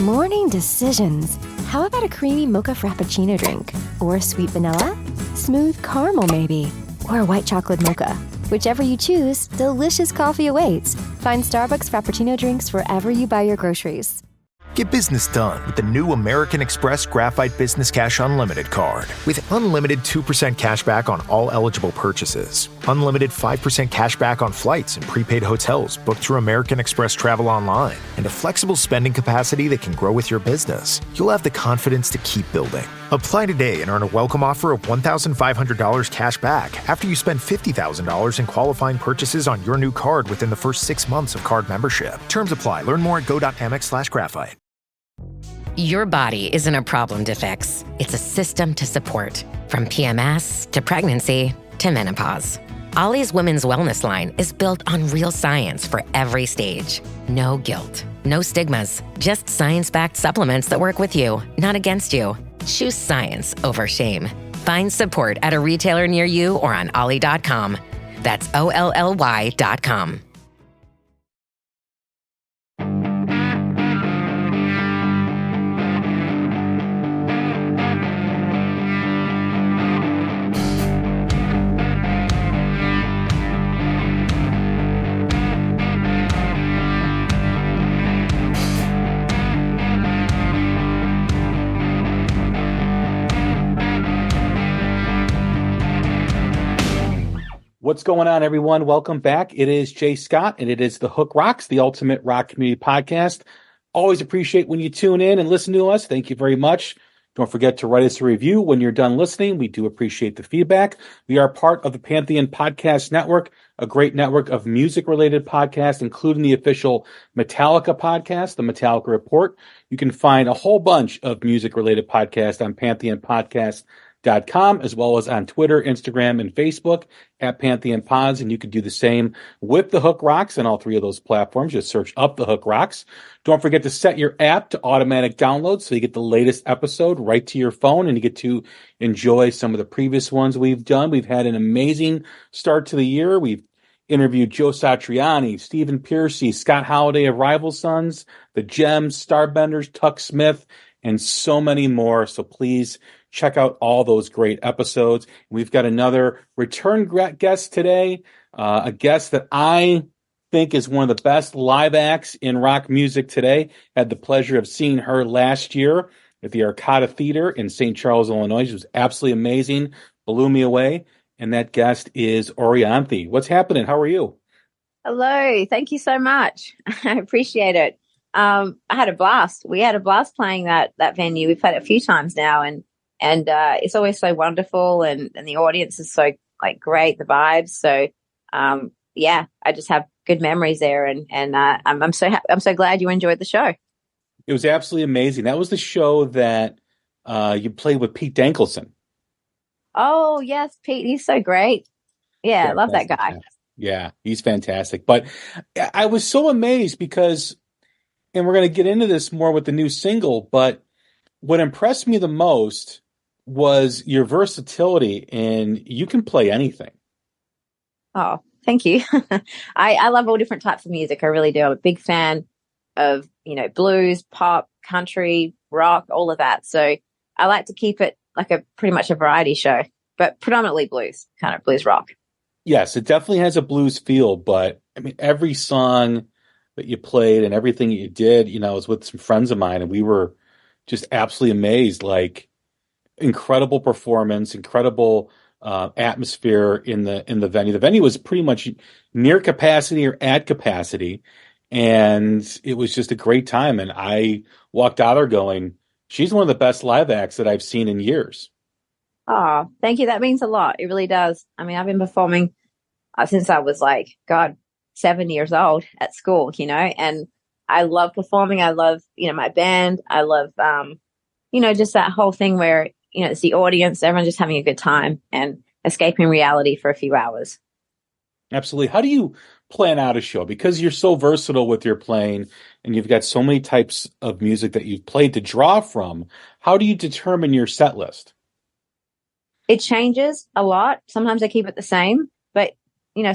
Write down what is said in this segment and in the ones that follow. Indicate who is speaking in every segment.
Speaker 1: Morning decisions. How about a creamy mocha frappuccino drink? Or sweet vanilla? Smooth caramel, maybe? Or a white chocolate mocha? Whichever you choose, delicious coffee awaits. Find Starbucks Frappuccino drinks wherever you buy your groceries.
Speaker 2: Get business done with the new American Express Graphite Business Cash Unlimited card. With unlimited 2% cash back on all eligible purchases. Unlimited 5% cash back on flights and prepaid hotels booked through American Express Travel Online. And a flexible spending capacity that can grow with your business. You'll have the confidence to keep building. Apply today and earn a welcome offer of $1,500 cash back after you spend $50,000 in qualifying purchases on your new card within the first 6 months of card membership. Terms apply. Learn more at go.amex/graphite.
Speaker 3: Your body isn't a problem to fix. It's a system to support. From PMS to pregnancy to menopause. Ollie's Women's Wellness line is built on real science for every stage. No guilt, no stigmas, just science-backed supplements that work with you, not against you. Choose science over shame. Find support at a retailer near you or on ollie.com. That's OLLY.com.
Speaker 4: What's going on, everyone? Welcome back. It is Jay Scott, and it is The Hook Rocks, the ultimate rock community podcast. Always appreciate when you tune in and listen to us. Thank you very much. Don't forget to write us a review when you're done listening. We do appreciate the feedback. We are part of the Pantheon Podcast Network, a great network of music-related podcasts, including the official Metallica podcast, the Metallica Report. You can find a whole bunch of music-related podcasts on pantheonpodcast.com, as well as on Twitter, Instagram, and Facebook at Pantheon Pods. And you can do the same with The Hook Rocks on all three of those platforms. Just search up The Hook Rocks. Don't forget to set your app to automatic download so you get the latest episode right to your phone and you get to enjoy some of the previous ones we've done. We've had an amazing start to the year. We've interviewed Joe Satriani, Stephen Piercy, Scott Halliday of Rival Sons, The Gems, Starbenders, Tuck Smith, and so many more. So please check out all those great episodes. We've got another return guest today, a guest that I think is one of the best live acts in rock music today. Had the pleasure of seeing her last year at the Arcata Theater in St. Charles, Illinois. She was absolutely amazing, blew me away. And that guest is Orianthi. What's happening? How are you?
Speaker 5: Hello. Thank you so much. I appreciate it. I had a blast. We had a blast playing that venue. We've played it a few times now, and it's always so wonderful, and the audience is so great, the vibes. So yeah, I just have good memories there, and I'm so glad you enjoyed the show.
Speaker 4: It was absolutely amazing. That was the show that you played with Pete Dankelson.
Speaker 5: Oh yes, Pete, he's so great. Yeah, I love that guy.
Speaker 4: Yeah, he's fantastic. But I was so amazed because, and we're going to get into this more with the new single, but what impressed me the most was your versatility, and you can play anything.
Speaker 5: Oh, thank you. I love all different types of music. I really do. I'm a big fan of, blues, pop, country, rock, all of that. So I like to keep it like pretty much a variety show, but predominantly blues, kind of blues rock.
Speaker 4: Yes, it definitely has a blues feel, but I mean, every song that you played and everything that you did, I was with some friends of mine and we were just absolutely amazed, incredible performance, incredible atmosphere in the venue. The venue was pretty much near capacity or at capacity, and it was just a great time. And I walked out there going, she's one of the best live acts that I've seen in years.
Speaker 5: Oh, thank you. That means a lot. It really does. I mean, I've been performing since I was 7 years old at school, and I love performing. I love, my band. I love, just that whole thing where, it's the audience, everyone's just having a good time and escaping reality for a few hours.
Speaker 4: Absolutely. How do you plan out a show? Because you're so versatile with your playing and you've got so many types of music that you've played to draw from. How do you determine your set list?
Speaker 5: It changes a lot. Sometimes I keep it the same, but,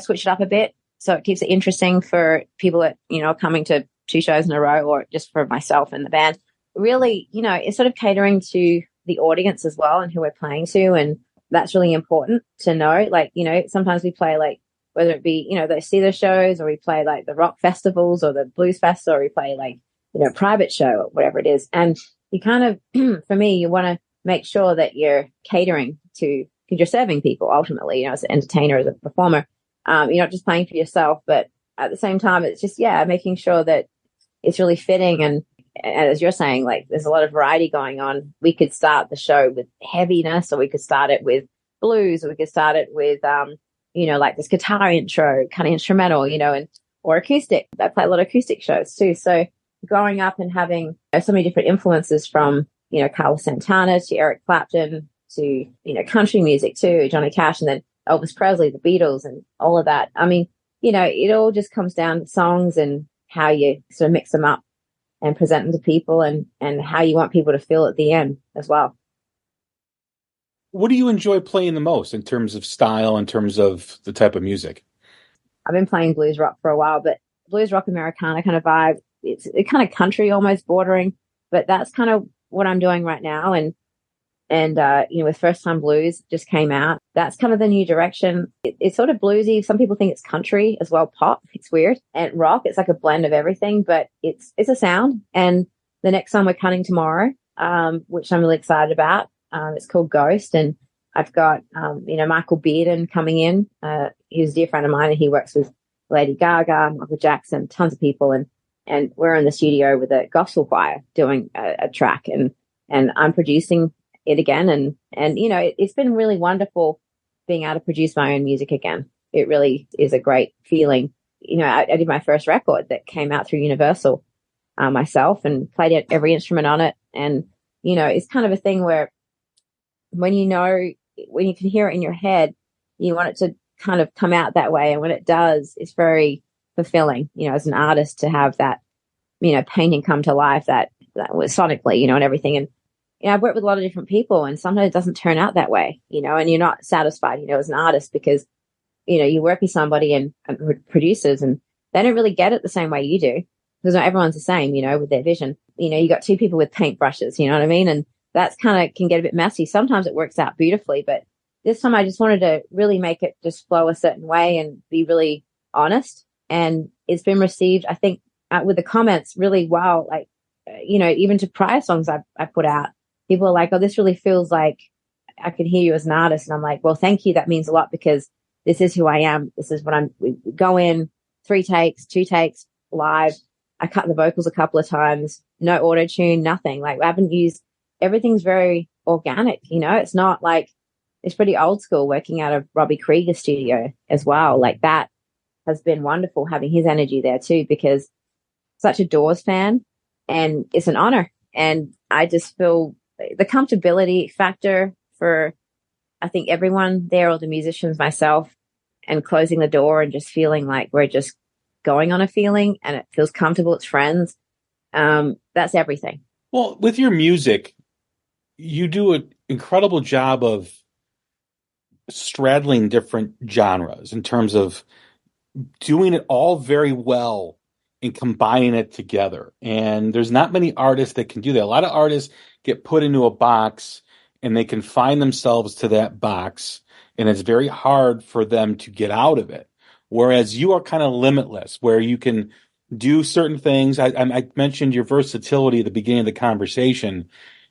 Speaker 5: switch it up a bit. So it keeps it interesting for people that, are coming to 2 shows in a row, or just for myself and the band. really, it's sort of catering to the audience as well and who we're playing to. And that's really important to know. Like, sometimes we play like, whether it be, those theater shows, or we play like the rock festivals or the blues fest, or we play like, private show or whatever it is. And you kind of, for me, you want to make sure that you're catering to, because you're serving people ultimately, as an entertainer, as a performer. You're not just playing for yourself, but at the same time, it's just, making sure that it's really fitting. And as you're saying, like, there's a lot of variety going on. We could start the show with heaviness, or we could start it with blues, or we could start it with, like this guitar intro, kind of instrumental, or acoustic. I play a lot of acoustic shows too. So growing up and having so many different influences from, Carlos Santana to Eric Clapton to, country music too, Johnny Cash, and then Elvis Presley, the Beatles, and all of that. I mean, it all just comes down to songs and how you sort of mix them up and present them to people, and how you want people to feel at the end as well.
Speaker 4: What do you enjoy playing the most in terms of style, in terms of the type of music?
Speaker 5: I've been playing blues rock for a while, but blues rock Americana kind of vibe. It's kind of country, almost bordering, but that's kind of what I'm doing right now. And with First Time Blues just came out. That's kind of the new direction. It's sort of bluesy. Some people think it's country as well, pop. It's weird. And rock, it's like a blend of everything, but it's a sound. And the next song we're cutting tomorrow, which I'm really excited about, it's called Ghost. And I've got, Michael Bearden coming in. He's a dear friend of mine, and he works with Lady Gaga, Michael Jackson, tons of people. And we're in the studio with a gospel choir doing a track, and I'm producing it again. And it's been really wonderful being able to produce my own music again. It really is a great feeling. I did my first record that came out through Universal myself, and played every instrument on it. And, it's kind of a thing where when you can hear it in your head, you want it to kind of come out that way. And when it does, it's very fulfilling, as an artist, to have that, painting come to life that was sonically, and everything. And, I've worked with a lot of different people, and sometimes it doesn't turn out that way, and you're not satisfied, as an artist, because, you work with somebody and producers, and they don't really get it the same way you do, because not everyone's the same, with their vision. You got two people with paintbrushes, you know what I mean? And that's kind of can get a bit messy. Sometimes it works out beautifully, but this time I just wanted to really make it just flow a certain way and be really honest. And it's been received, I think, with the comments really well. Like, even to prior songs I put out, people are like, oh, this really feels like I can hear you as an artist. And I'm like, well, thank you. That means a lot, because this is who I am. This is what we go in 3 takes, 2 takes live. I cut the vocals a couple of times, no auto tune, nothing. Like, I haven't used, everything's very organic. It's not like, it's pretty old school, working out of Robbie Krieger's studio as well. Like, that has been wonderful, having his energy there too, because such a Doors fan, and it's an honor. And I just feel the comfortability factor for, I think, everyone there, all the musicians, myself, and closing the door and just feeling like we're just going on a feeling, and it feels comfortable. It's friends. That's everything.
Speaker 4: Well, with your music, you do an incredible job of straddling different genres in terms of doing it all very well and combining it together. And there's not many artists that can do that. A lot of artists get put into a box, and they confine themselves to that box, and it's very hard for them to get out of it. Whereas you are kind of limitless, where you can do certain things. I mentioned your versatility at the beginning of the conversation,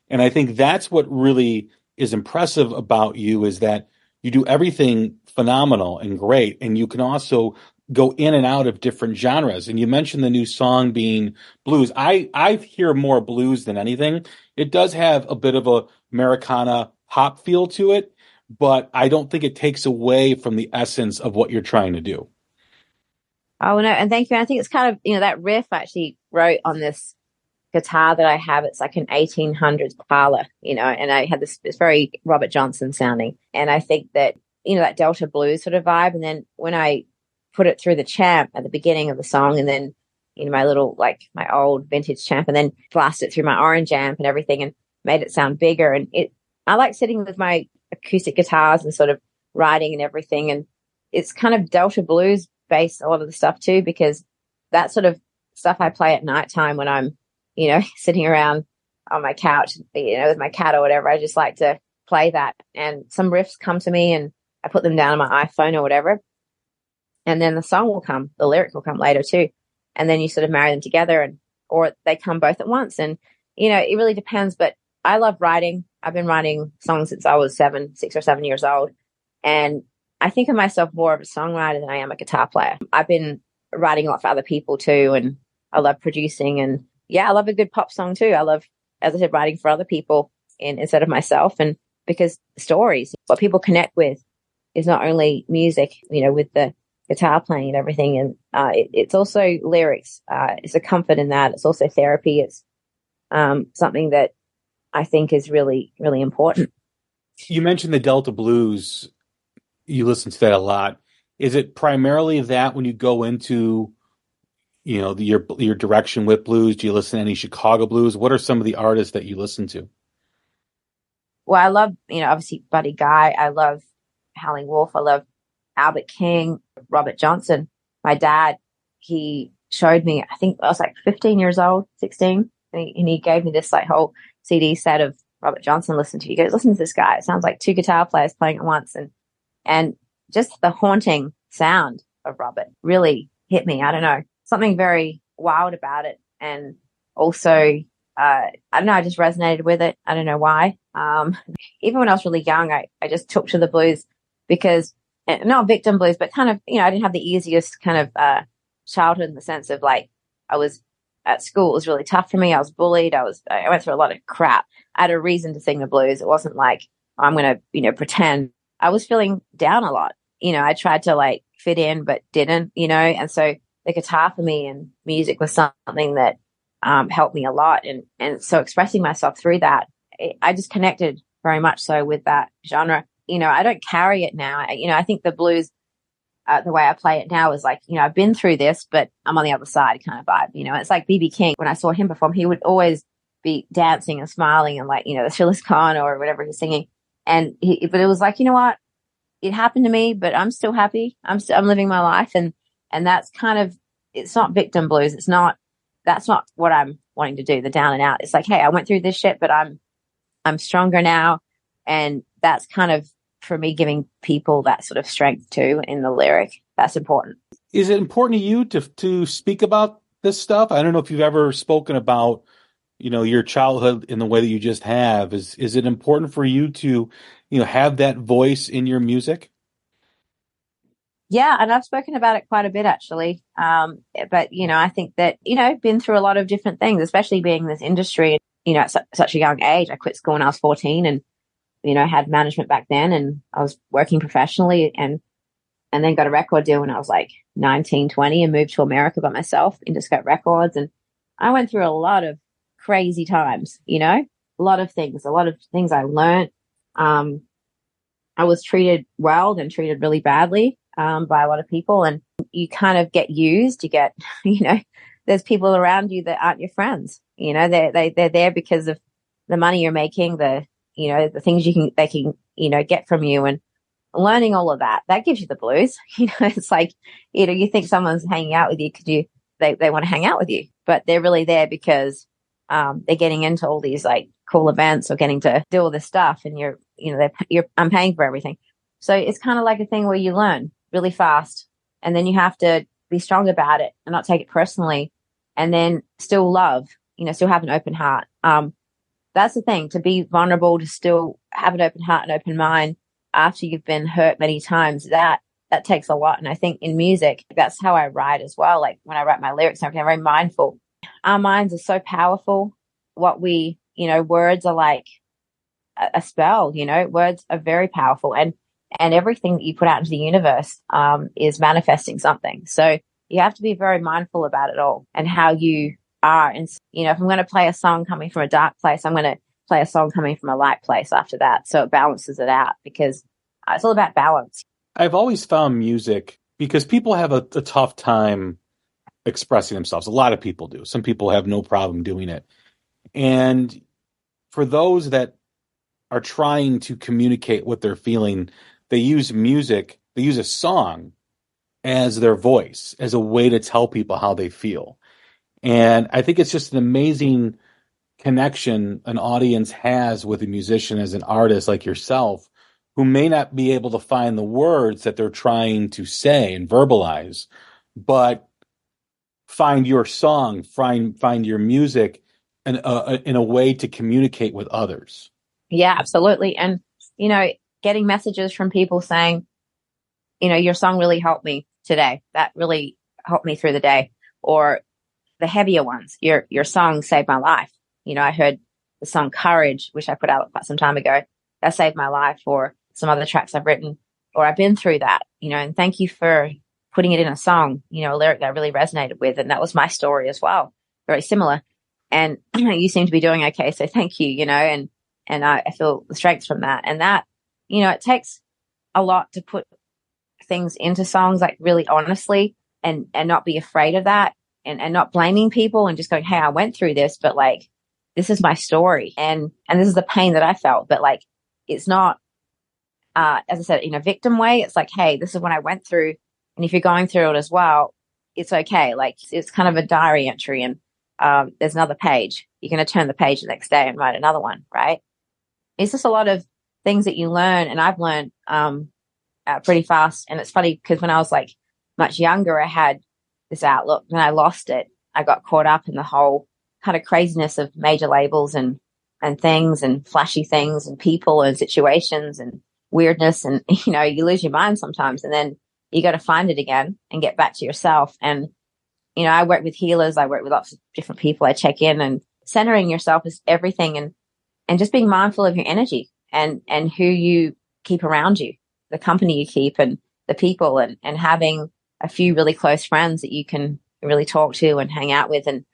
Speaker 4: and I think that's what really is impressive about you, is that you do everything phenomenal and great, and you can also go in and out of different genres. And you mentioned the new song being blues. I hear more blues than anything. It does have a bit of a Americana pop feel to it, but I don't think it takes away from the essence of what you're trying to do.
Speaker 5: Oh, no. And thank you. I think it's kind of, that riff I actually wrote on this guitar that I have. It's like an 1800s parlor, and I had this, it's very Robert Johnson sounding. And I think that, that Delta blues sort of vibe. And then when I put it through the champ at the beginning of the song, and then, my little, like my old vintage champ, and then blast it through my orange amp and everything, and made it sound bigger. And I like sitting with my acoustic guitars and sort of writing and everything. And it's kind of Delta blues based, a lot of the stuff too, because that sort of stuff I play at nighttime when I'm, sitting around on my couch, with my cat or whatever. I just like to play that, and some riffs come to me and I put them down on my iPhone or whatever. And then the song will come, the lyric will come later too. And then you sort of marry them together, or they come both at once. And, it really depends, but I love writing. I've been writing songs since I was 6 or 7 years old. And I think of myself more of a songwriter than I am a guitar player. I've been writing a lot for other people too. And I love producing, and I love a good pop song too. I love, as I said, writing for other people instead of myself. And because stories, what people connect with is not only music, with the guitar playing and everything. And it's also lyrics. It's a comfort in that. It's also therapy. It's something that I think is really, really important.
Speaker 4: You mentioned the Delta blues. You listen to that a lot. Is it primarily that when you go into, your direction with blues? Do you listen to any Chicago blues? What are some of the artists that you listen to?
Speaker 5: Well, I love, obviously Buddy Guy. I love Howlin' Wolf. I love Albert King, Robert Johnson. My dad, he showed me, I think I was like 15 years old, 16, and he gave me this like whole CD set of Robert Johnson. Listen to. He goes, listen to this guy. It sounds like two guitar players playing at once, and just the haunting sound of Robert really hit me. I don't know, something very wild about it, and also I don't know, I just resonated with it. I don't know why. Even when I was really young, I just took to the blues because, not victim blues, but kind of, I didn't have the easiest kind of childhood in the sense of like, I was at school, it was really tough for me. I was bullied. I went through a lot of crap. I had a reason to sing the blues. It wasn't like, I'm going to, pretend. I was feeling down a lot. I tried to like fit in, but didn't, and so the guitar for me and music was something that helped me a lot. And so expressing myself through that, I just connected very much so with that genre. I don't carry it now. I think the blues, the way I play it now is like, I've been through this, but I'm on the other side kind of vibe. It's like B.B. King. When I saw him perform, he would always be dancing and smiling and like, the thrill is gone or whatever he's singing. But it was like, you know what? It happened to me, but I'm still happy. I'm living my life. And that's kind of, it's not victim blues. That's not what I'm wanting to do, the down and out. It's like, hey, I went through this shit, but I'm stronger now. And that's kind of, for me, giving people that sort of strength too in the lyric. That's important.
Speaker 4: Is it important to you to speak about this stuff? I don't know if you've ever spoken about, your childhood in the way that you just have. Is it important for you to, have that voice in your music?
Speaker 5: Yeah, and I've spoken about it quite a bit actually. But I think that been through a lot of different things, especially being in this industry. At such a young age, I quit school when I was 14, and had management back then, and I was working professionally, and then got a record deal when I was like 19, 20, and moved to America by myself, Interscope Records, and I went through a lot of crazy times. A lot of things I learned. I was treated well, then treated really badly by a lot of people, and you kind of get used. You get, there's people around you that aren't your friends. They're there because of the money you're making, the things they can get from you, and learning all of that gives you the blues. It's like, you think someone's hanging out with you because they want to hang out with you, but they're really there because they're getting into all these like cool events or getting to do all this stuff, and I'm paying for everything. So it's kind of like a thing where you learn really fast, and then you have to be strong about it and not take it personally, and then still love, still have an open heart. That's the thing, to be vulnerable, to still have an open heart and open mind after you've been hurt many times. That takes a lot. And I think in music, that's how I write as well. Like when I write my lyrics, I'm very mindful. Our minds are so powerful. What words are like a spell, words are very powerful, and everything that you put out into the universe is manifesting something. So you have to be very mindful about it all and how you are. And, if I'm going to play a song coming from a dark place, I'm going to play a song coming from a light place after that. So it balances it out, because it's all about balance.
Speaker 4: I've always found music, because people have a tough time expressing themselves. A lot of people do. Some people have no problem doing it. And for those that are trying to communicate what they're feeling, they use music, they use a song as their voice, as a way to tell people how they feel. And I think it's just an amazing connection an audience has with a musician as an artist like yourself, who may not be able to find the words that they're trying to say and verbalize, but find your song, find your music in a way to communicate with others.
Speaker 5: Yeah, absolutely. And, getting messages from people saying, your song really helped me today. That really helped me through the day. Or the heavier ones, your song saved my life. I heard the song Courage, which I put out quite some time ago. That saved my life. Or some other tracks I've written, or I've been through that, and thank you for putting it in a song, a lyric that I really resonated with. And that was my story as well. Very similar. And you seem to be doing okay. So thank you, and I feel the strength from that. And that, it takes a lot to put things into songs, like really honestly, and not be afraid of that, and not blaming people and just going, hey, I went through this, but like, this is my story. And this is the pain that I felt, but like, it's not, as I said, in a victim way. It's like, hey, this is what I went through. And if you're going through it as well, it's okay. Like, it's kind of a diary entry, and there's another page. You're going to turn the page the next day and write another one, right? It's just a lot of things that you learn. And I've learned pretty fast. And it's funny because when I was like much younger, I had this outlook, and I lost it. I got caught up in the whole kind of craziness of major labels and things and flashy things and people and situations and weirdness. And, you lose your mind sometimes, and then you got to find it again and get back to yourself. And, I work with healers. I work with lots of different people. I check in, and centering yourself is everything. And just being mindful of your energy and who you keep around you, the company you keep, and the people, and having a few really close friends that you can really talk to and hang out with, and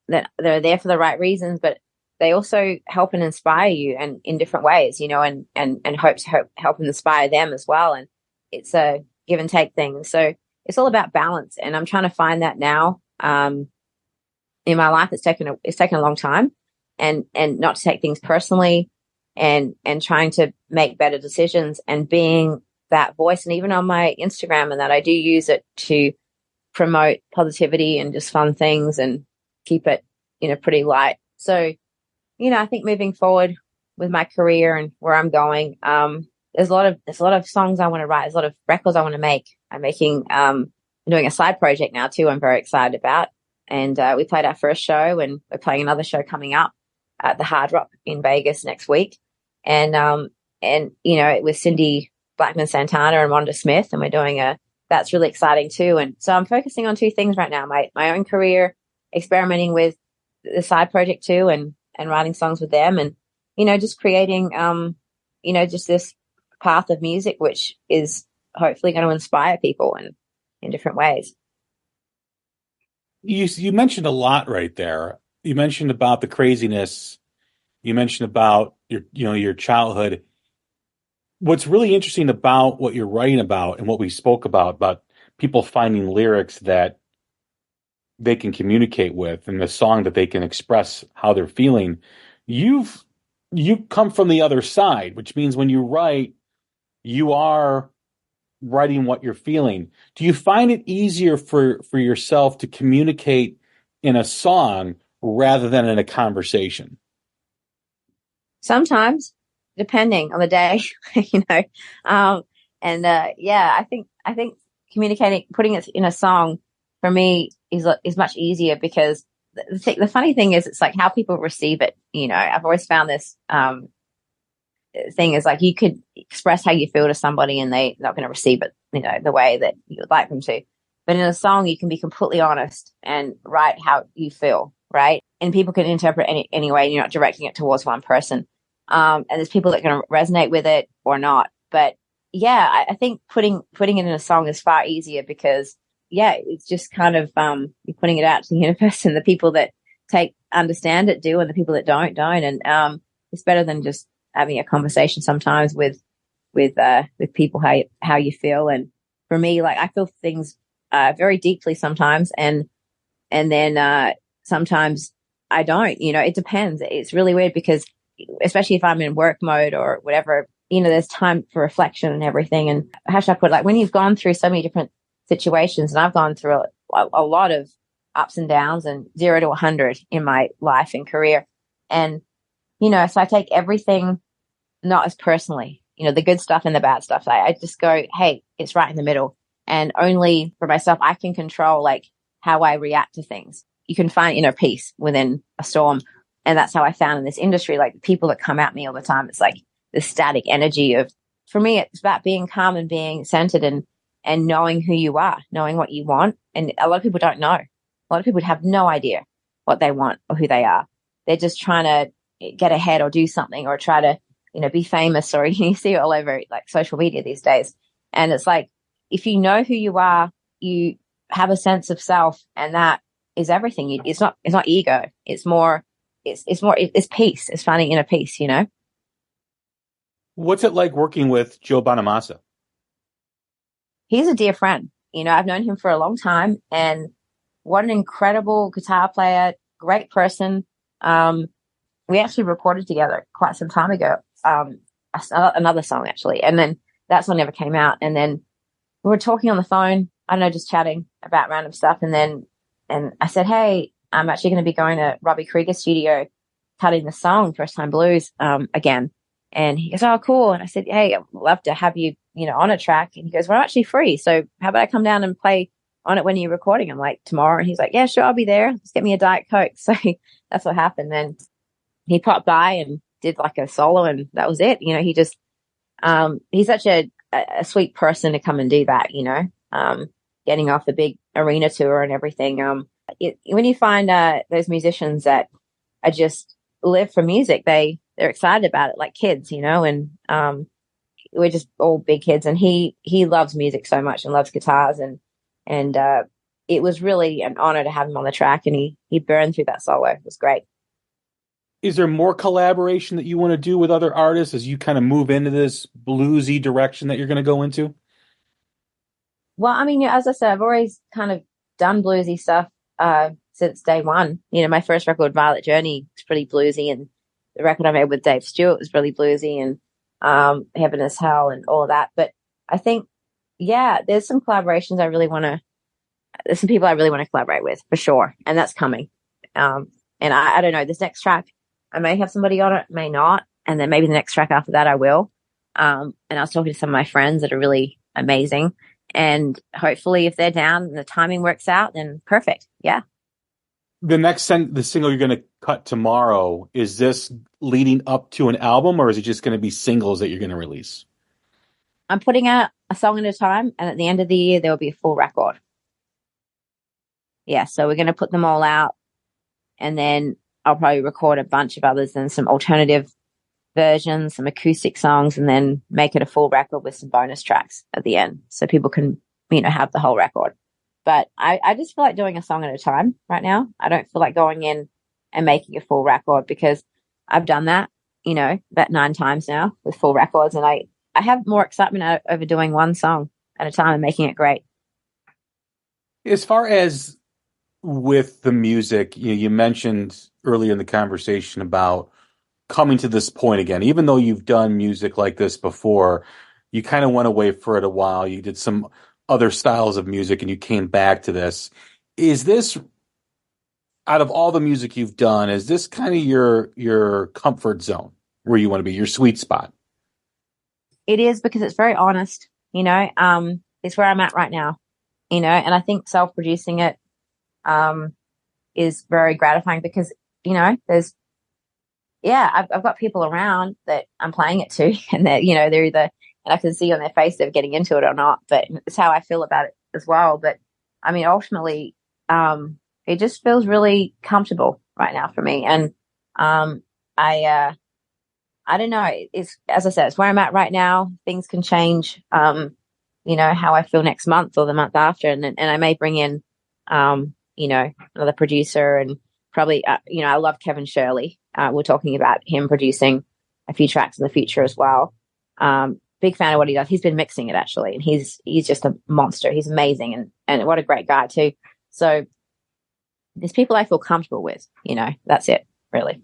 Speaker 5: that they're there for the right reasons, but they also help and inspire you, and in different ways, and hope to help and inspire them as well. And it's a give and take thing. So it's all about balance. And I'm trying to find that now. In my life, it's taken a long time, and not to take things personally, and trying to make better decisions, and being that voice. And even on my Instagram, and that I do use it to promote positivity and just fun things, and keep it, pretty light. So, I think moving forward with my career and where I'm going, there's a lot of songs I want to write. There's a lot of records I want to make. I'm doing a side project now too. I'm very excited about. And we played our first show, and we're playing another show coming up at the Hard Rock in Vegas next week. And with Cindy Blackman Santana and Wanda Smith, and we're doing that's really exciting too. And so I'm focusing on two things right now: my own career, experimenting with the side project too, and writing songs with them, and just creating just this path of music, which is hopefully going to inspire people in different ways.
Speaker 4: You mentioned a lot right there. You mentioned about the craziness. You mentioned about your childhood. What's really interesting about what you're writing about, and what we spoke about people finding lyrics that they can communicate with, and the song that they can express how they're feeling. You come from the other side, which means when you write, you are writing what you're feeling. Do you find it easier for yourself to communicate in a song rather than in a conversation?
Speaker 5: Sometimes, depending on the day, I think communicating, putting it in a song for me is much easier, because the funny thing is, it's like how people receive it. I've always found this thing is like, you could express how you feel to somebody, and they're not going to receive it, the way that you would like them to. But in a song, you can be completely honest and write how you feel, right? And people can interpret any way. You're not directing it towards one person. And there's people that can resonate with it or not. But yeah, I think putting it in a song is far easier, because it's just kind of you're putting it out to the universe, and the people that understand it do, and the people that don't. And it's better than just having a conversation sometimes with people how you feel. And for me, like, I feel things very deeply sometimes, and then sometimes I don't. It depends. It's really weird, because especially if I'm in work mode or whatever, there's time for reflection and everything. And how should I put it? Like, when you've gone through so many different situations, and I've gone through a lot of ups and downs and 0 to 100 in my life and career. And, you know, so I take everything not as personally, you know, the good stuff and the bad stuff. I just go, hey, it's right in the middle. And only for myself, I can control like how I react to things. You can find inner peace within a storm. And that's how I found in this industry, like people that come at me all the time, it's like the static energy of, for me, it's about being calm and being centered and knowing who you are, knowing what you want. And a lot of people don't know. A lot of people have no idea what they want or who they are. They're just trying to get ahead or do something or try to, you know, be famous, or you see it all over like social media these days. And it's like, if you know who you are, you have a sense of self, and that is everything. It's not ego. It's peace. It's finding inner peace, you know?
Speaker 4: What's it like working with Joe Bonamassa?
Speaker 5: He's a dear friend. You know, I've known him for a long time, and what an incredible guitar player, great person. We actually recorded together quite some time ago, another song actually. And then that song never came out. And then we were talking on the phone, I don't know, just chatting about random stuff. And I said, hey, I'm actually going to be going to Robbie Krieger's studio, cutting the song, First Time Blues, again. And he goes, oh, cool. And I said, hey, I'd love to have you, you know, on a track. And he goes, well, I'm actually free. So how about I come down and play on it when you're recording? I'm like, tomorrow. And he's like, yeah, sure, I'll be there. Just get me a Diet Coke. So that's what happened. Then he popped by and did like a solo, and that was it. You know, he just, he's such a sweet person to come and do that, you know, getting off the big arena tour and everything. When you find those musicians that are just live for music, they're excited about it like kids, you know, and we're just all big kids, and he loves music so much and loves guitars, and it was really an honor to have him on the track, and he burned through that solo. It was great.
Speaker 4: Is there more collaboration that you want to do with other artists as you kind of move into this bluesy direction that you're going to go into?
Speaker 5: Well, I mean, as I said, I've always kind of done bluesy stuff since day one. You know, my first record, Violet Journey, was pretty bluesy, and the record I made with Dave Stewart was really bluesy, and Heaven is Hell and all of that. But I think, yeah, there's some collaborations there's some people I really want to collaborate with for sure. And that's coming. And I don't know, this next track, I may have somebody on it, may not. And then maybe the next track after that, I will. And I was talking to some of my friends that are really amazing. And hopefully if they're down and the timing works out, then perfect. Yeah.
Speaker 4: The single you're going to cut tomorrow, is this leading up to an album, or is it just going to be singles that you're going to release?
Speaker 5: I'm putting out a song at a time, and at the end of the year, there will be a full record. Yeah, so we're going to put them all out, and then I'll probably record a bunch of others and some alternative versions, some acoustic songs, and then make it a full record with some bonus tracks at the end, so people can, you know, have the whole record. But I just feel like doing a song at a time right now. I don't feel like going in and making a full record, because I've done that, you know, about 9 times now with full records. And I have more excitement over doing one song at a time and making it great.
Speaker 4: As far as with the music, you mentioned earlier in the conversation about coming to this point again. Even though you've done music like this before, you kind of went away for it a while. You did some other styles of music and you came back to this. Is this, out of all the music you've done, is this kind of your comfort zone where you want to be, your sweet spot?
Speaker 5: It is, because it's very honest, you know. It's where I'm at right now, you know, and I think self-producing it is very gratifying, because, you know, I've got people around that I'm playing it to, and that, you know, they're either, and I can see on their face they're getting into it or not, but it's how I feel about it as well. But I mean, ultimately, it just feels really comfortable right now for me. And I don't know. It's, as I said, it's where I'm at right now. Things can change, you know, how I feel next month or the month after. And I may bring in, you know, another producer, and probably, you know, I love Kevin Shirley. We're talking about him producing a few tracks in the future as well. Big fan of what he does. He's been mixing it actually, and he's just a monster. He's amazing, and what a great guy too. So there's people I feel comfortable with, you know. That's it, really.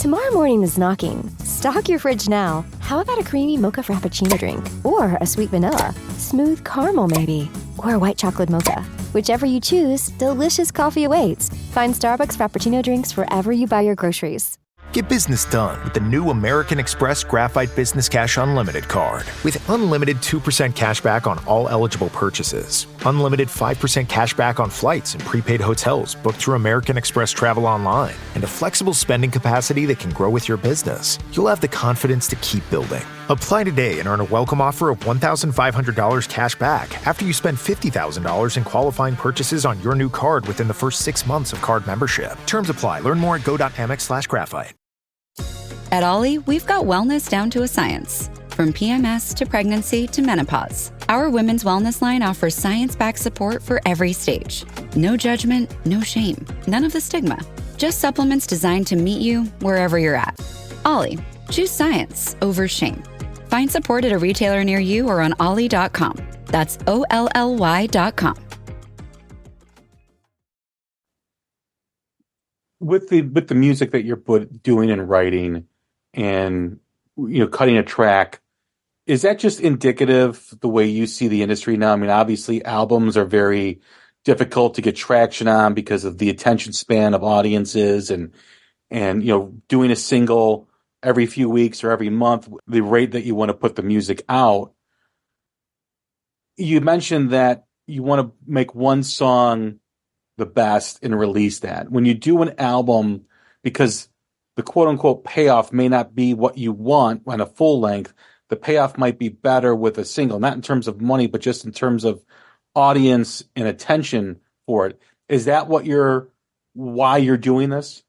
Speaker 1: Tomorrow morning is knocking. Stock your fridge now. How about a creamy mocha frappuccino drink? Or a sweet vanilla? Smooth caramel maybe? Or a white chocolate mocha? Whichever you choose, delicious coffee awaits. Find Starbucks Frappuccino drinks wherever you buy your groceries.
Speaker 2: Get business done with the new American Express Graphite Business Cash Unlimited card. With unlimited 2% cash back on all eligible purchases, unlimited 5% cash back on flights and prepaid hotels booked through American Express Travel Online, and a flexible spending capacity that can grow with your business, you'll have the confidence to keep building. Apply today and earn a welcome offer of $1,500 cash back after you spend $50,000 in qualifying purchases on your new card within the first 6 months of card membership. Terms apply. Learn more at go.amex/graphite.
Speaker 6: At Ollie, we've got wellness down to a science. From PMS to pregnancy to menopause, our women's wellness line offers science-backed support for every stage. No judgment, no shame, none of the stigma. Just supplements designed to meet you wherever you're at. Ollie, choose science over shame. Find support at a retailer near you or on ollie.com. That's OLLY.com.
Speaker 4: With the music that you're doing and writing, and cutting a track, is that just indicative the way you see the industry now? I mean, obviously albums are very difficult to get traction on because of the attention span of audiences, and doing a single every few weeks or every month, the rate that you want to put the music out. You mentioned that you want to make one song the best and release that. When you do an album, because the quote unquote payoff may not be what you want on a full length, the payoff might be better with a single, not in terms of money, but just in terms of audience and attention for it. Is that why you're doing this?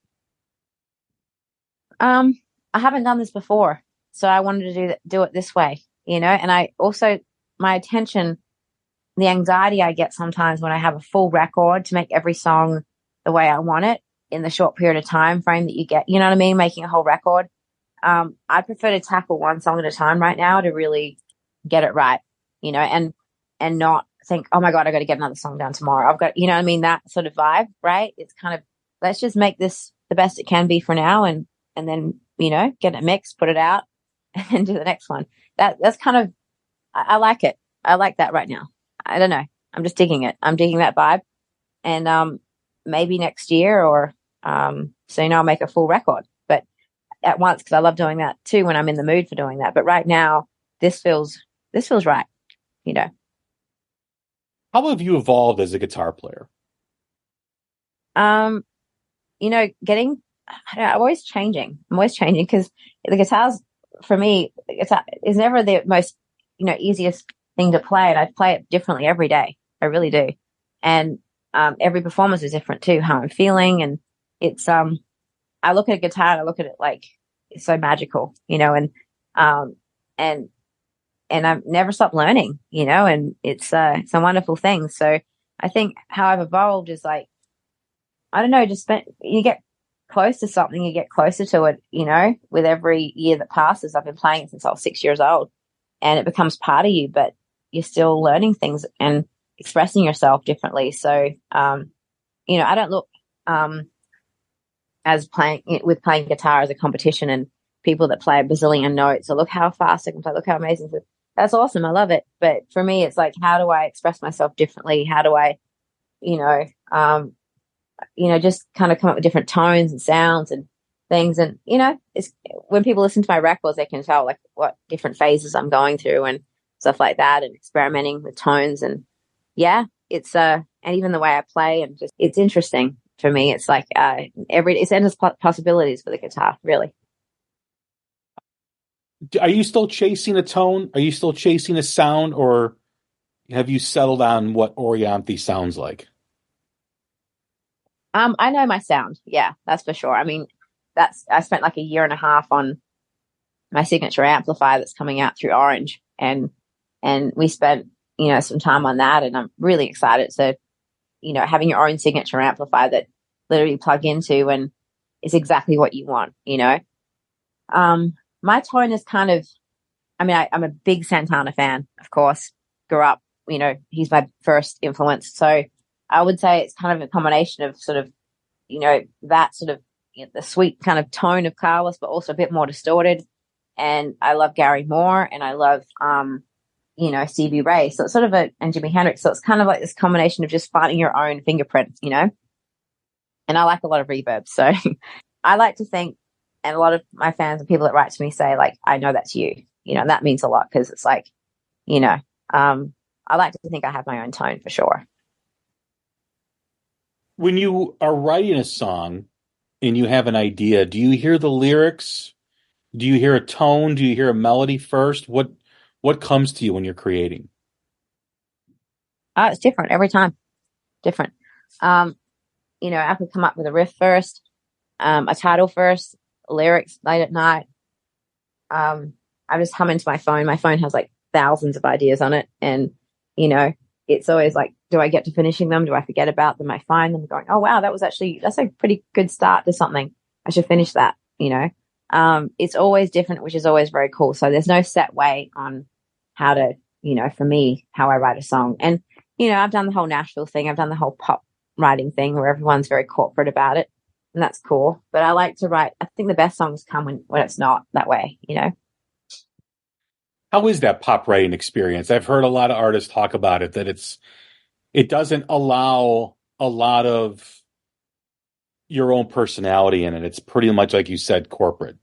Speaker 5: I haven't done this before, so I wanted to do it this way, and I also, my attention, the anxiety I get sometimes when I have a full record to make every song the way I want it in the short period of time frame that you get, you know what I mean? Making a whole record. I prefer to tackle one song at a time right now to really get it right, and not think, oh my God, I got to get another song down tomorrow. I've got, what I mean? That sort of vibe, right? It's kind of, let's just make this the best it can be for now. And then, get it mixed, put it out and do the next one. That's kind of, I like it. I like that right now. I don't know. I'm just digging it. I'm digging that vibe. And, maybe next year or, soon I'll make a full record, but at once, because I love doing that too when I'm in the mood for doing that. But right now, this feels right,
Speaker 4: How have you evolved as a guitar player?
Speaker 5: I'm always changing. I'm always changing because the guitars, for me, is never the most, easiest thing to play. And I play it differently every day. I really do. And every performance is different too, how I'm feeling. And it's, I look at a guitar and I look at it like it's so magical, and I've never stopped learning, and it's a wonderful thing. So I think how I've evolved is like, I don't know, you get close to something, you get closer to it, with every year that passes. I've been playing it since I was 6 years old, and it becomes part of you, but you're still learning things and expressing yourself differently. So, I don't look, as playing guitar as a competition and people that play a bazillion notes, or look how fast I can play, look how amazing. That's awesome. I love it. But for me, it's like, how do I express myself differently? How do I, just kind of come up with different tones and sounds and things. And, it's when people listen to my records, they can tell like what different phases I'm going through and stuff like that, and experimenting with tones. And yeah, it's, and even the way I play, and just, it's interesting for me. It's like, it's endless possibilities for the guitar, really.
Speaker 4: Are you still chasing a tone? Are you still chasing a sound, or have you settled on what Orianthi sounds like?
Speaker 5: I know my sound. Yeah, that's for sure. I mean, I spent like a year and a half on my signature amplifier that's coming out through Orange, and we spent, some time on that, and I'm really excited. So, having your own signature amplifier that literally plug into and is exactly what you want, my tone is kind of, I'm a big Santana fan, of course, grew up, he's my first influence. So I would say it's kind of a combination of sort of, that sort of, the sweet kind of tone of Carlos, but also a bit more distorted. And I love Gary Moore, and I love, Stevie Ray. So it's sort of and Jimi Hendrix. So it's kind of like this combination of just finding your own fingerprint, and I like a lot of reverb. So I like to think, and a lot of my fans and people that write to me say, like, I know that's you, and that means a lot because it's like, I like to think I have my own tone for sure.
Speaker 4: When you are writing a song and you have an idea, do you hear the lyrics? Do you hear a tone? Do you hear a melody first? What comes to you when you're creating?
Speaker 5: It's different every time. Different. I could come up with a riff first, a title first, lyrics late at night. I just hum into my phone. My phone has like thousands of ideas on it. And, it's always like, do I get to finishing them? Do I forget about them? I find them going, oh, wow, that's a pretty good start to something. I should finish that, It's always different, which is always very cool. So there's no set way on how to, for me, how I write a song. And, I've done the whole Nashville thing. I've done the whole pop writing thing where everyone's very corporate about it. And that's cool. But I like to write, I think the best songs come when it's not that way,
Speaker 4: How is that pop writing experience? I've heard a lot of artists talk about it, that it doesn't allow a lot of your own personality in it. It's pretty much, like you said, corporate.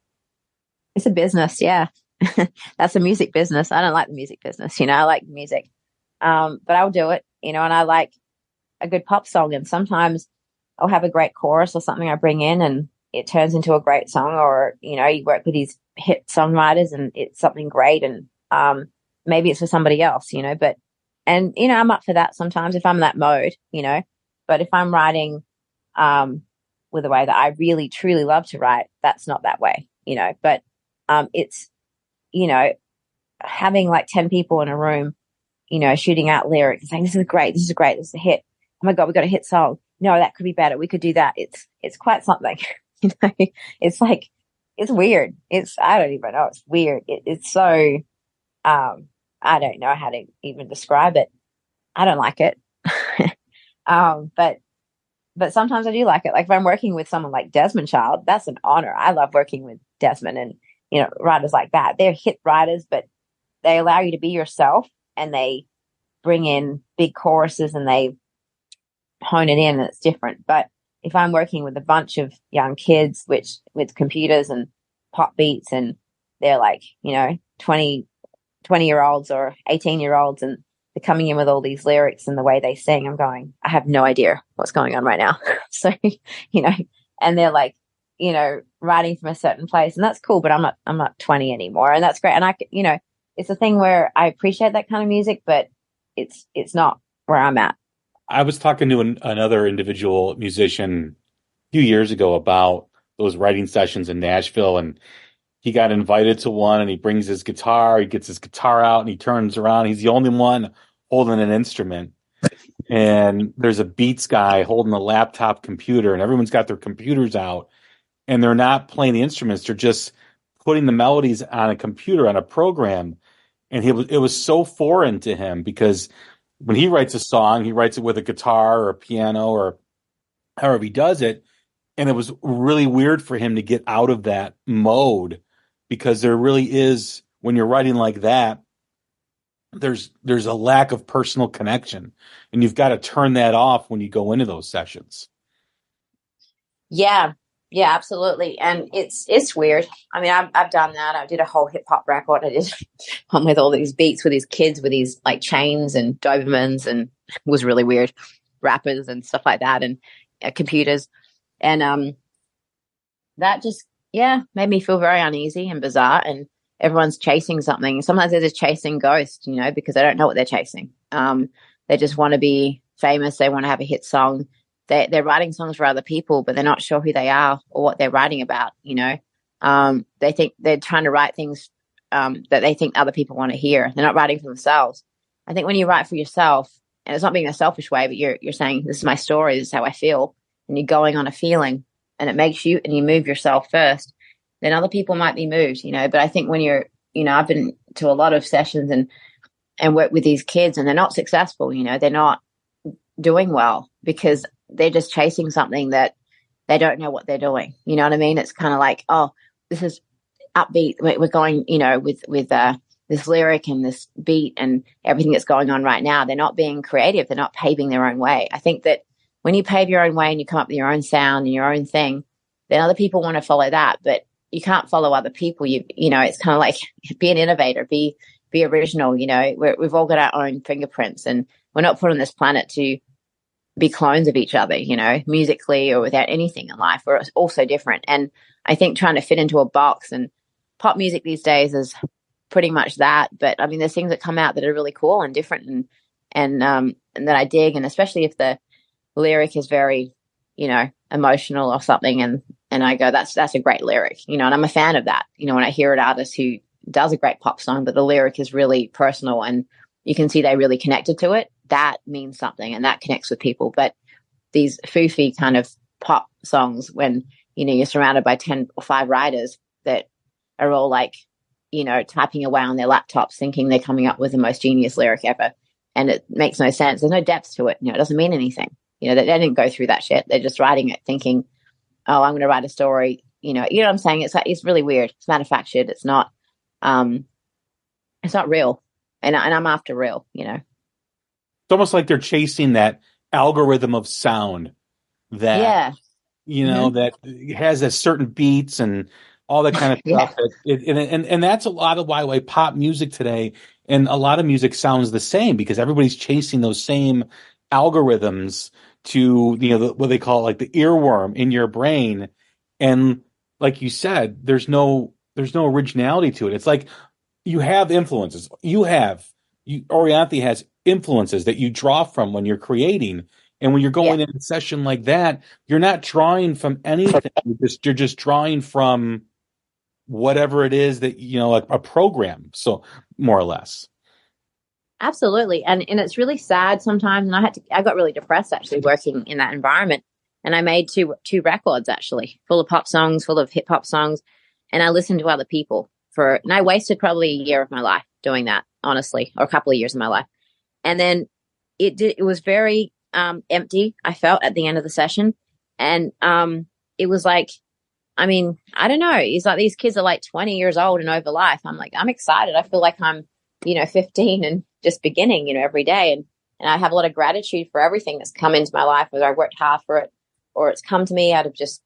Speaker 5: It's a business. Yeah. That's a music business. I don't like the music business. I like music. But I'll do it, and I like a good pop song. And sometimes I'll have a great chorus or something I bring in and it turns into a great song, or, you work with these hit songwriters and it's something great. And, maybe it's for somebody else, but I'm up for that sometimes if I'm in that mode, but if I'm writing, with a way that I really, truly love to write, that's not that way, but, it's, having like 10 people in a room, shooting out lyrics and saying, this is great. This is great. This is a hit. Oh my God, we got a hit song. No, that could be better. We could do that. It's quite something, it's like, it's weird. I don't even know. It's weird. It's so, I don't know how to even describe it. I don't like it. But sometimes I do like it. Like if I'm working with someone like Desmond Child, that's an honor. I love working with Desmond and, writers like that. They're hit writers, but they allow you to be yourself and they bring in big choruses and they hone it in and it's different. But if I'm working with a bunch of young kids, which with computers and pop beats and they're like, 20-year-olds or 18-year-olds and they're coming in with all these lyrics and the way they sing, I'm going, I have no idea what's going on right now. So, and they're like, writing from a certain place and that's cool, but I'm not 20 anymore. And that's great. And it's a thing where I appreciate that kind of music, but it's not where I'm at.
Speaker 4: I was talking to another individual musician a few years ago about those writing sessions in Nashville, and he got invited to one and he brings his guitar, he gets his guitar out and he turns around. He's the only one holding an instrument. And there's a Beats guy holding a laptop computer and everyone's got their computers out and they're not playing the instruments. They're just putting the melodies on a computer, on a program. And it was so foreign to him because when he writes a song, he writes it with a guitar or a piano or however he does it. And it was really weird for him to get out of that mode because there really is, when you're writing like that, there's a lack of personal connection and you've got to turn that off when you go into those sessions.
Speaker 5: Yeah, absolutely. And it's weird. I mean, I've done that. I did a whole hip hop record. I did one with all these beats with these kids with these like chains and Dobermans and it was really weird, rappers and stuff like that and computers. And that just, made me feel very uneasy and bizarre. And everyone's chasing something. Sometimes they're just chasing ghosts, because they don't know what they're chasing. They just want to be famous. They want to have a hit song. They're writing songs for other people, but they're not sure who they are or what they're writing about, They think they're trying to write things that they think other people want to hear. They're not writing for themselves. I think when you write for yourself, and it's not being a selfish way, but you're saying, this is my story, this is how I feel, and you're going on a feeling, and it makes you, and you move yourself first, then other people might be moved, But I think when you're, I've been to a lot of sessions and work with these kids, and they're not successful, they're not doing well because they're just chasing something that they don't know what they're doing. You know what I mean? It's kind of like, oh, this is upbeat. We're going, with this lyric and this beat and everything that's going on right now. They're not being creative. They're not paving their own way. I think that when you pave your own way and you come up with your own sound and your own thing, then other people want to follow that, but you can't follow other people. You know, it's kind of like be an innovator, be original. You know, we've all got our own fingerprints, and we're not put on this planet to be clones of each other, you know, musically or without anything in life. We're all so different. And I think trying to fit into a box, and pop music these days is pretty much that. But I mean, there's things that come out that are really cool and different and that I dig. And especially if the lyric is very, you know, emotional or something. And I go, that's a great lyric, you know, and I'm a fan of that. You know, when I hear an artist who does a great pop song, but the lyric is really personal and you can see they really connected to it, that means something and that connects with people. But these foofy kind of pop songs, when, you know, you're surrounded by 10 or 5 writers that are all like, you know, typing away on their laptops thinking they're coming up with the most genius lyric ever. And it makes no sense. There's no depth to it. You know, it doesn't mean anything. You know, they didn't go through that shit. They're just writing it thinking, oh, I'm going to write a story. You know what I'm saying? It's really weird. It's manufactured. It's not real. And I'm after real, you know.
Speaker 4: It's almost like they're chasing that algorithm of sound that, you know, that has a certain beats and all that kind of stuff. And that's a lot of why pop music today and a lot of music sounds the same, because everybody's chasing those same algorithms to, you know, what they call like the earworm in your brain. And like you said, there's no originality to it. It's like you have influences. Orianthi has influences that you draw from when you're creating. And when you're going in a session like that, you're not drawing from anything. You're just drawing from whatever it is that, you know, like a program. So more or less.
Speaker 5: Absolutely. And it's really sad sometimes. And I got really depressed actually working in that environment. And I made two records actually, full of pop songs, full of hip hop songs. And I listened to other people and I wasted probably a year of my life doing that, honestly, or a couple of years of my life. And then it was very empty, I felt, at the end of the session. And it was like, I mean, I don't know. It's like these kids are like 20 years old and over life. I'm like, I'm excited. I feel like I'm, you know, 15 and just beginning, you know, every day. And I have a lot of gratitude for everything that's come into my life, whether I worked hard for it or it's come to me out of just,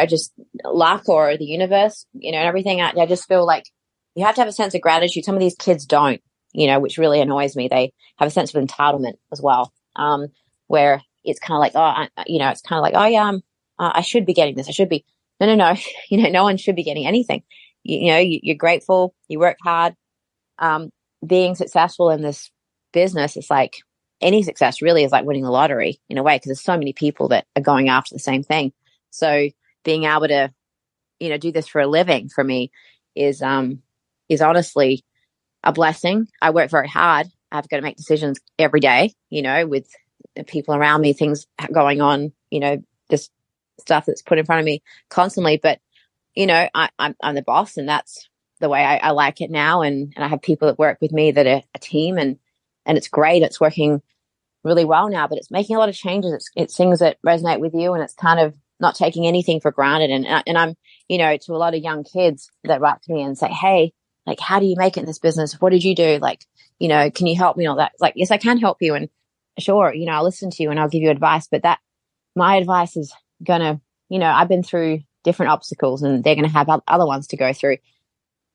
Speaker 5: just luck or the universe, you know, and everything. I just feel like you have to have a sense of gratitude. Some of these kids don't, you know, which really annoys me. They have a sense of entitlement as well, where it's kind of like, it's kind of like, oh yeah, I should be getting this. I should be. No. You know, no one should be getting anything. You know, you're grateful. You work hard. Being successful in this business, it's like any success really is like winning the lottery in a way, because there's so many people that are going after the same thing. So being able to, you know, do this for a living for me is honestly a blessing. I work very hard. I've got to make decisions every day, you know, with the people around me, things going on, you know, just stuff that's put in front of me constantly. But, you know, I'm the boss, and that's the way I like it now. And I have people that work with me that are a team, and it's great. It's working really well now, but it's making a lot of changes. It's things that resonate with you, and it's kind of not taking anything for granted. And I'm, you know, to a lot of young kids that write to me and say, hey, like, how do you make it in this business? What did you do? Like, you know, can you help me? All that. It's like, yes, I can help you. And sure, you know, I'll listen to you and I'll give you advice, but my advice is gonna, you know, I've been through different obstacles and they're going to have other ones to go through.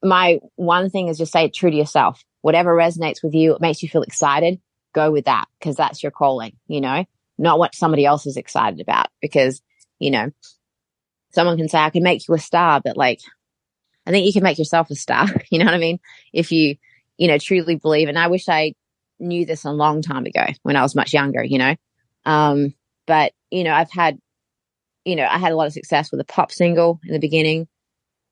Speaker 5: My one thing is just say true to yourself. Whatever resonates with you, it makes you feel excited, go with that, because that's your calling, you know, not what somebody else is excited about. Because, you know, someone can say, I can make you a star, but like, I think you can make yourself a star. You know what I mean? If you truly believe. And I wish I knew this a long time ago when I was much younger, you know. But, you know, I had a lot of success with a pop single in the beginning.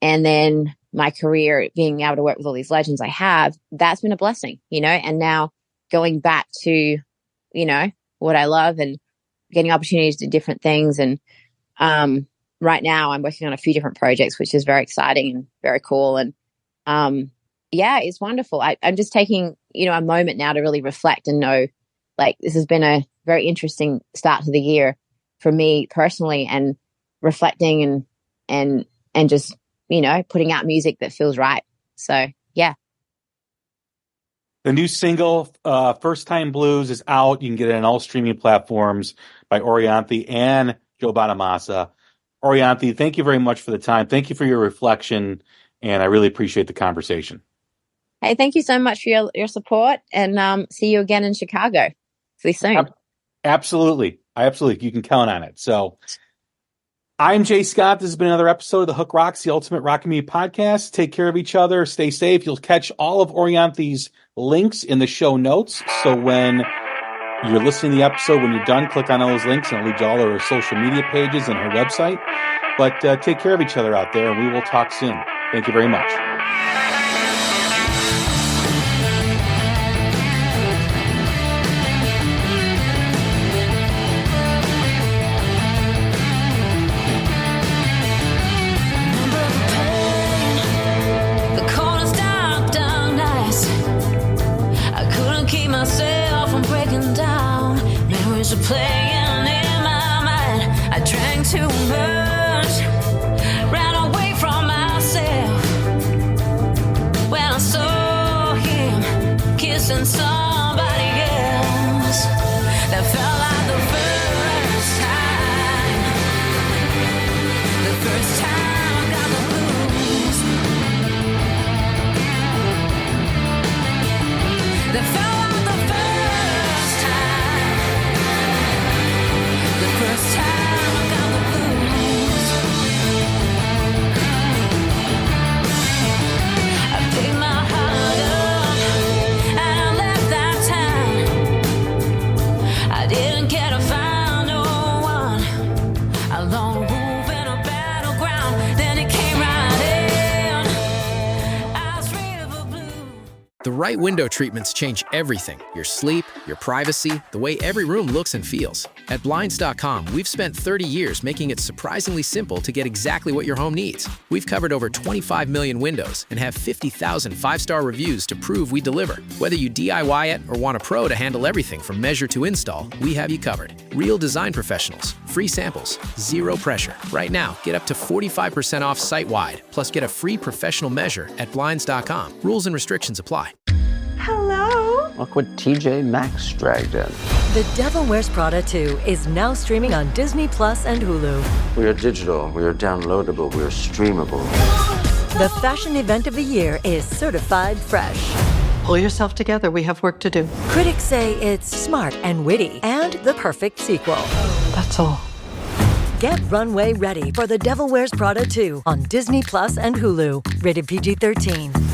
Speaker 5: And then my career, being able to work with all these legends I have, that's been a blessing, you know. And now going back to, you know, what I love and getting opportunities to do different things. And right now I'm working on a few different projects, which is very exciting and very cool. And yeah, it's wonderful. I'm just taking, you know, a moment now to really reflect and know, like, this has been a very interesting start to the year for me personally, and reflecting and just, you know, putting out music that feels right So, yeah.
Speaker 4: The new single, First Time Blues, is out. You can get it on all streaming platforms by Orianthi and Joe Bonamassa. Orianthi, thank you very much for the time. Thank you for your reflection, and I really appreciate the conversation.
Speaker 5: Hey, thank you so much for your support, and see you again in Chicago. See you soon.
Speaker 4: Absolutely. You can count on it. So I'm Jay Scott. This has been another episode of the Hook Rocks, the Ultimate Rock Community Podcast. Take care of each other. Stay safe. You'll catch all of Orianthi's links in the show notes. So when you're listening to the episode, when you're done, click on all those links and it'll lead you all to her social media pages and her website. But take care of each other out there, and we will talk soon. Thank you very much.
Speaker 7: Myself from breaking down. Memories are playing in my mind. I drank too much, ran away from myself when I saw him kissing somebody else. That felt like the first time I got the blues. That felt
Speaker 8: The right window treatments change everything: your sleep, your privacy, the way every room looks and feels. At Blinds.com, we've spent 30 years making it surprisingly simple to get exactly what your home needs. We've covered over 25 million windows and have 50,000 five-star reviews to prove we deliver. Whether you DIY it or want a pro to handle everything from measure to install, we have you covered. Real design professionals, free samples, zero pressure. Right now, get up to 45% off site-wide, plus get a free professional measure at Blinds.com. Rules and restrictions apply.
Speaker 9: Hello?
Speaker 10: Look what TJ Maxx dragged in.
Speaker 11: The Devil Wears Prada 2 is now streaming on Disney Plus and Hulu.
Speaker 10: We are digital, we are downloadable, we are streamable.
Speaker 11: The fashion event of the year is certified fresh.
Speaker 9: Pull yourself together, we have work to do.
Speaker 11: Critics say it's smart and witty and the perfect sequel.
Speaker 9: That's all.
Speaker 11: Get runway ready for The Devil Wears Prada 2 on Disney Plus and Hulu. Rated PG-13.